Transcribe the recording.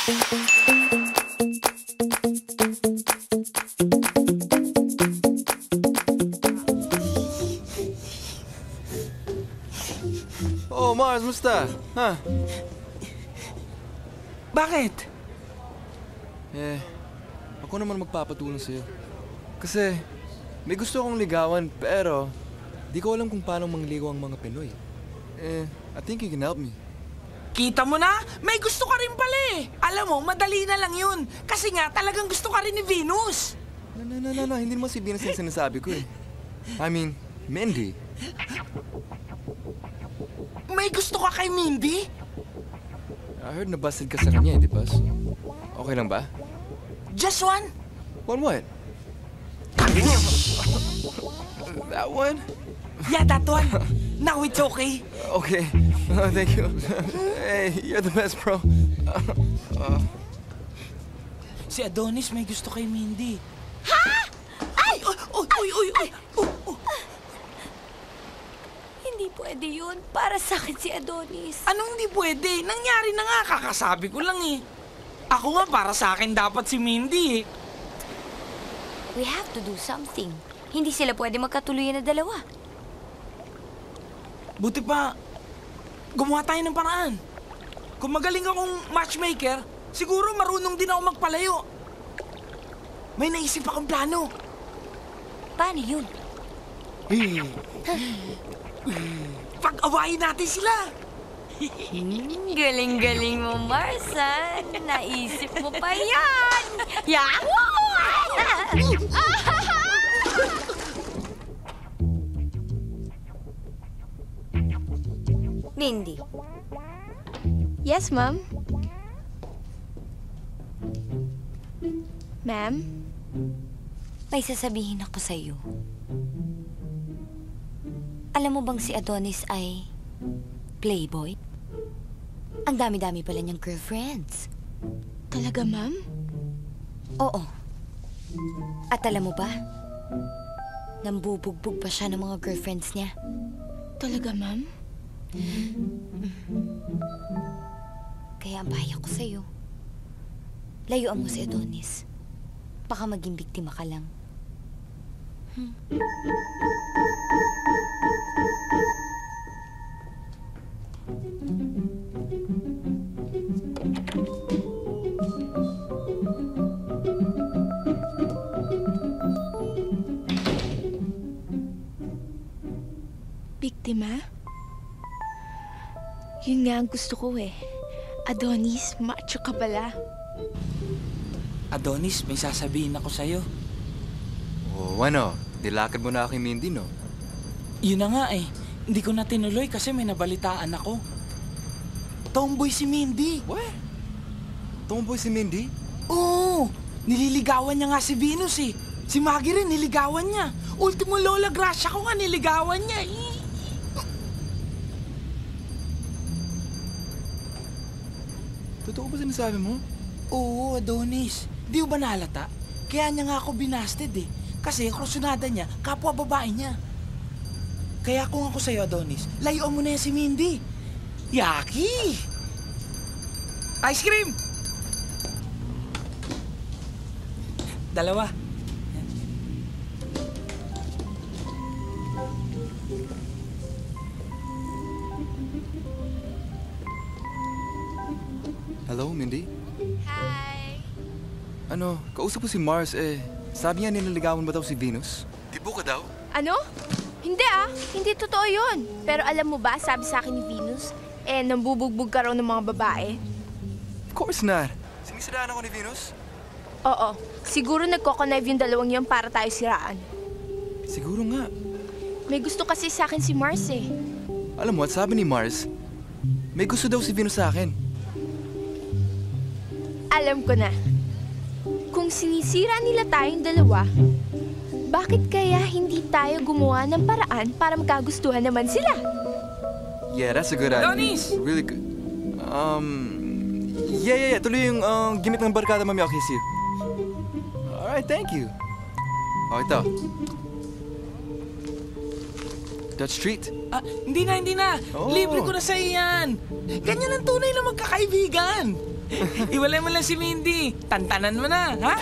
Oh, Mars, musta? Ha? Bakit? Ako naman magpapatulong sa'yo. Kasi, may gusto akong ligawan, pero di ko alam kung paano mangligaw ang mga Pinoy. I think you can help me. Kita mo na? May gusto ka rin pala eh. Alam mo, madali na lang yun. Kasi nga, talagang gusto ka rin ni Venus. No. Hindi naman si Venus yung sinasabi ko eh. I mean, Mindy. May gusto ka kay Mindy? I heard na busted ka sa kanya, di ba? Okay lang ba? Just one? One what? That one? Yeah, that one. Now it's okay. Okay. Thank you. Hey, you're the best, bro. Si Adonis may gusto kay Mindy. Ha? Ay! Uy! Hindi pwede yun. Para sa akin si Adonis. Anong hindi pwede? Nangyari na nga, kakasabi ko lang eh. Ako nga, para sa akin dapat si Mindy eh. We have to do something. Hindi sila pwede magkatuluyan na dalawa. Buti pa, gumawa tayo ng paraan. Kung magaling akong matchmaker, siguro marunong din ako magpalayo. May naisip akong plano. Paano yun? Pag-awayin natin sila. Galing-galing mo, Marsan. Naisip mo pa yan. Yahoo! Mindy. Yes, ma'am. Ma'am? May sasabihin ako sa'yo. Alam mo bang si Adonis ay playboy? Ang dami-dami pala niyang girlfriends. Talaga, ma'am? Oo. At alam mo ba? Nambubugbog pa siya ng mga girlfriends niya. Talaga, ma'am? Kaya ang payo ko sa'yo, layuan mo si Adonis. Baka maging biktima ka lang. Biktima? Yun nga ang gusto ko eh. Adonis, macho ka pala. Adonis, may sasabihin ako sa'yo. Oh, ano? Dilakad mo na kay Mindy, no? Yun na nga eh. Hindi ko na tinuloy kasi may nabalitaan ako. Tomboy si Mindy. What? Tomboy si Mindy? Oo! Nililigawan niya nga si Venus eh. Si Maggie rin niligawan niya. Ultimo Lola Gracia ko nga niligawan niya eh. Totoo ba sinasabi mo? Oo, Adonis. Di ba nalata? Kaya niya nga ako binasted eh. Kasi krusunada niya, kapwa babae niya. Kaya kung ako sa'yo, Adonis, layuan mo na yan si Mindy. Yaki! Ice cream! Dalawa. Hello, Mindy? Hi. Ano, kausap ko si Mars eh. Sabi niya nililigawan ba daw si Venus? Tibo ka daw? Ano? Hindi hindi totoo yun. Pero alam mo ba, sabi sa akin ni Venus, nambubugbog ka raw ng mga babae. Of course not. Sinisiraan ako ni Venus? Oo, siguro nagko-connive yung dalawang yun para tayo siraan. Siguro nga. May gusto kasi sa akin si Mars eh. Alam mo, at sabi ni Mars, may gusto daw si Venus sa akin. Alam ko na. Kung sinisira nila tayong dalawa, bakit kaya hindi tayo gumawa ng paraan para magkagustuhan naman sila? Yeah, that's a good idea. Adonis! Really good. Yeah. Tuloy yung gimmick ng barkada, mami. I'll kiss you. Alright, thank you. Oh, ito. Dutch treat. Hindi na. Oh. Libre ko na sa'yo yan. Ganyan ang tunay na magkakaibigan. Iwalay mo lang si Mindy. Tantanan mo na, ha?